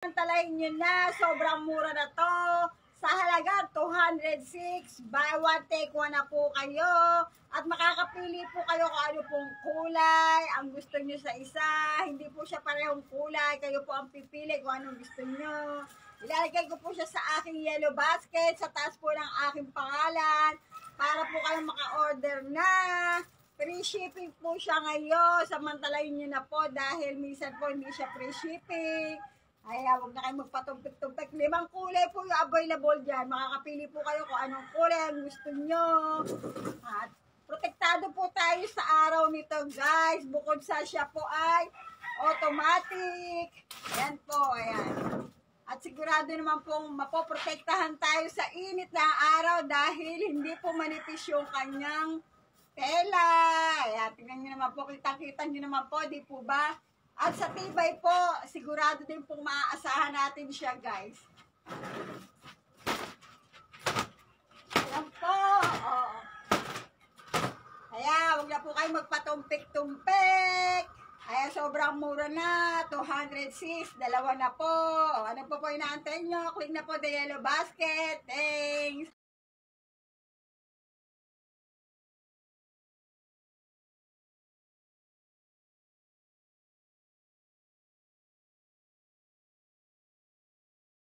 Pantalayin nyo na, sobrang mura na to. Sa halagang 206, buy one take one na po kayo. At makakapili po kayo kung ano pong kulay ang gusto nyo sa isa. Hindi po siya parehong kulay, kayo po ang pipili kung anong gusto nyo. Ilalagay ko po siya sa aking yellow basket, sa taas po ng aking pangalan, para po kayo maka-order na. Free shipping po siya ngayon. Samantalayin nyo na po dahil minsan po hindi siya free shipping. Ay, huwag na kayo magpatumpik-tumpik. 5 kulay po yung available dyan. Makakapili po kayo kung anong kulay ang gusto nyo. At protektado po tayo sa araw nito, guys. Bukod sa siya po ay automatic. Ayan po, ayan. At sigurado naman pong mapoprotektahan tayo sa init na araw dahil hindi po manipis yung kanyang tela. Ayan, tingnan nyo naman po. Kitang-kita nyo naman po, di po ba? At sa tibay po, sigurado din pong maaasahan natin siya, guys. Ayan po. Oh. Kaya, huwag na po kayo magpatumpik-tumpik. Ayan, sobrang mura na. 206, dalawa na po. Ano po inaantay nyo? Click na po the yellow basket. Thanks.